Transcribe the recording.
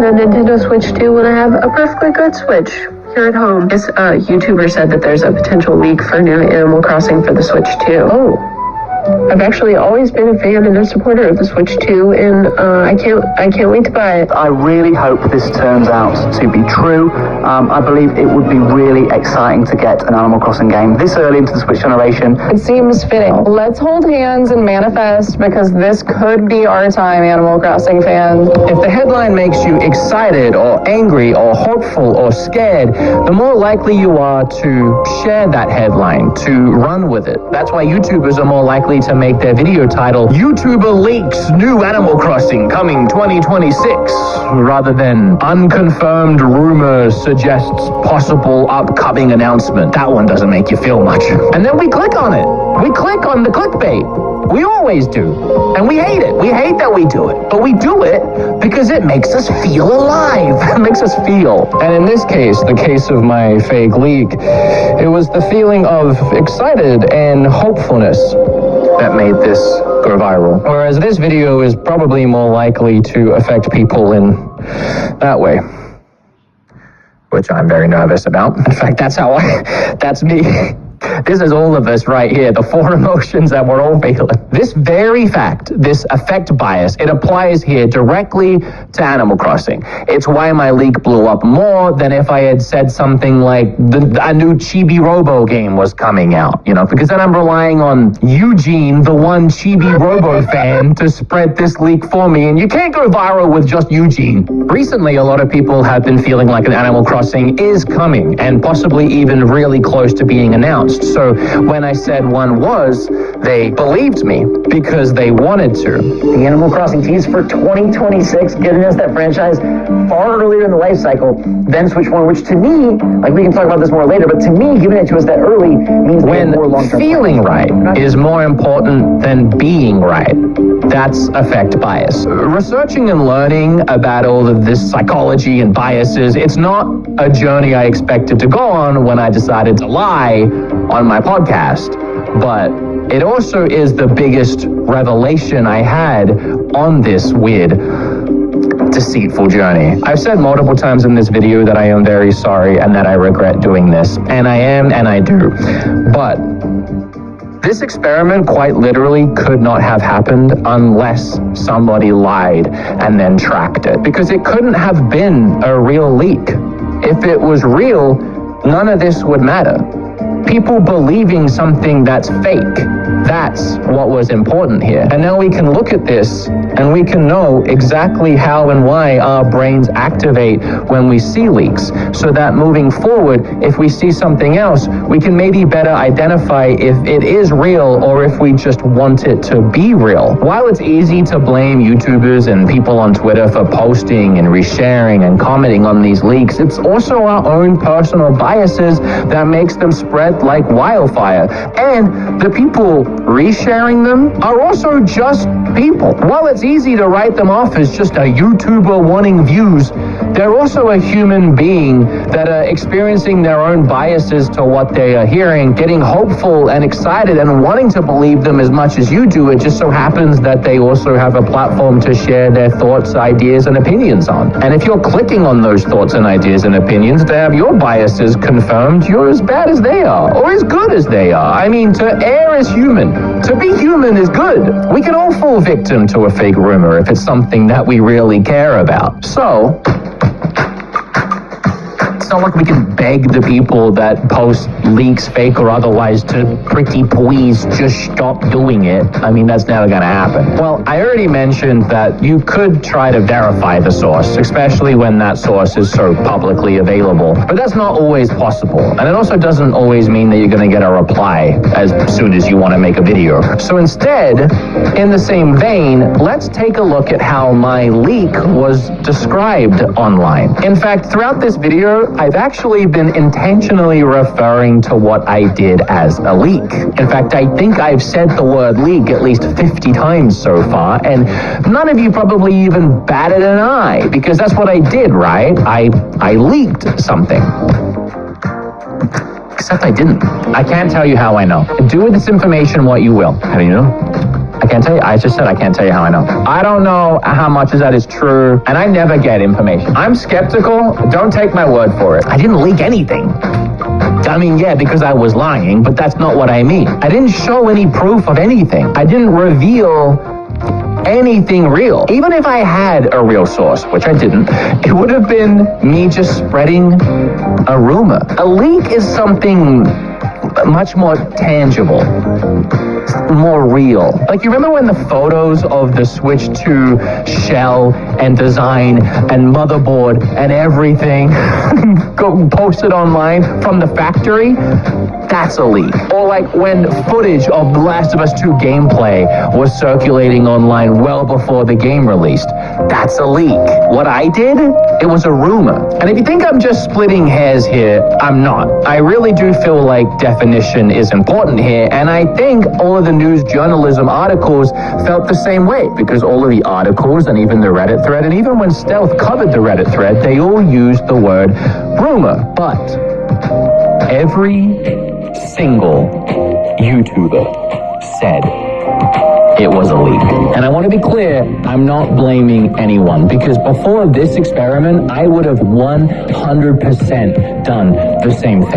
the Nintendo Switch 2 when I have a perfectly good Switch here at home. This YouTuber said that there's a potential leak for new Animal Crossing for the Switch 2. Oh. I've actually always been a fan and a supporter of the Switch 2, and I can't wait to buy it. I really hope this turns out to be true. I believe it would be really exciting to get an Animal Crossing game this early into the Switch generation. It seems fitting. Let's hold hands and manifest, because this could be our time, Animal Crossing fans. If the headline makes you excited or angry or hopeful or scared, the more likely you are to share that headline, to run with it. That's why YouTubers are more likely to make their video title YouTuber leaks new Animal Crossing coming 2026 rather than unconfirmed rumors suggests possible upcoming announcement. That one doesn't make you feel much. And then we click on it. We click on the clickbait. We always do. And we hate it. We hate that we do it. But we do it because it makes us feel alive. It makes us feel. And in this case, the case of my fake leak, it was the feeling of excited and hopefulness that made this go viral. Whereas this video is probably more likely to affect people in that way, which I'm very nervous about. In fact, that's me. This is all of us right here, the four emotions that we're all feeling. This very fact, this affect bias, it applies here directly to Animal Crossing. It's why my leak blew up more than if I had said something like a new Chibi Robo game was coming out, because then I'm relying on Eugene, the one Chibi Robo fan, to spread this leak for me, and you can't go viral with just Eugene. Recently, a lot of people have been feeling like an Animal Crossing is coming, and possibly even really close to being announced. So when I said one was, they believed me because they wanted to. The Animal Crossing tease for 2026, getting us that franchise far earlier in the life cycle than Switch 1, which to me, like we can talk about this more later, but to me, giving it to us that early means when more long-term feeling right is more important than being right. That's affect bias. Researching and learning about all of this psychology and biases, it's not a journey I expected to go on when I decided to lie on my podcast, but it also is the biggest revelation I had on this weird, deceitful journey. I've said multiple times in this video that I am very sorry and that I regret doing this, and I am and I do, but this experiment quite literally could not have happened unless somebody lied and then tracked it, because it couldn't have been a real leak. If it was real, none of this would matter. People believing something that's fake, that's what was important here. And now we can look at this and we can know exactly how and why our brains activate when we see leaks, so that moving forward, if we see something else, we can maybe better identify if it is real or if we just want it to be real. While it's easy to blame YouTubers and people on Twitter for posting and resharing and commenting on these leaks, it's also our own personal biases that makes them spread like wildfire. And the people resharing them are also just people. While it's easy to write them off as just a YouTuber wanting views, they're also a human being that are experiencing their own biases to what they are hearing, getting hopeful and excited and wanting to believe them as much as you do. It just so happens that they also have a platform to share their thoughts, ideas, and opinions on. And if you're clicking on those thoughts and ideas and opinions to have your biases confirmed, you're as bad as they are, or as good as they are. I mean, to err is human. To be human is good. We can all fall victim to a fake rumor if it's something that we really care about. So, it's not like we can beg the people that post leaks, fake or otherwise, to pretty please just stop doing it. I mean, that's never going to happen. Well, I already mentioned that you could try to verify the source, especially when that source is so publicly available. But that's not always possible. And it also doesn't always mean that you're going to get a reply as soon as you want to make a video. So instead, in the same vein, let's take a look at how my leak was described online. In fact, throughout this video, I've actually been intentionally referring to what I did as a leak. In fact, I think I've said the word leak at least 50 times so far, and none of you probably even batted an eye, because that's what I did, right? I leaked something. Except I didn't. I can't tell you how I know. Do with this information what you will. How do you know? I can't tell you. I just said I can't tell you how I know. I don't know how much of that is true, and I never get information. I'm skeptical. Don't take my word for it. I didn't leak anything. I mean, yeah, because I was lying, but that's not what I mean. I didn't show any proof of anything. I didn't reveal anything real. Even if I had a real source, which I didn't, it would have been me just spreading a rumor. A leak is something much more tangible, more real. Like, you remember when the photos of the Switch 2 shell and design and motherboard and everything go posted online from the factory? That's a leak. Or like when footage of The Last of Us 2 gameplay was circulating online well before the game released. That's a leak. What I did, it was a rumor. And if you think I'm just splitting hairs here, I'm not. I really do feel like definition is important here, and I think all of the news journalism articles felt the same way, because all of the articles and even the Reddit thread, and even when Stealth covered the Reddit thread, they all used the word rumor. But every single YouTuber said it was a leak. And I want to be clear, I'm not blaming anyone, because before this experiment, I would have 100% done the same thing.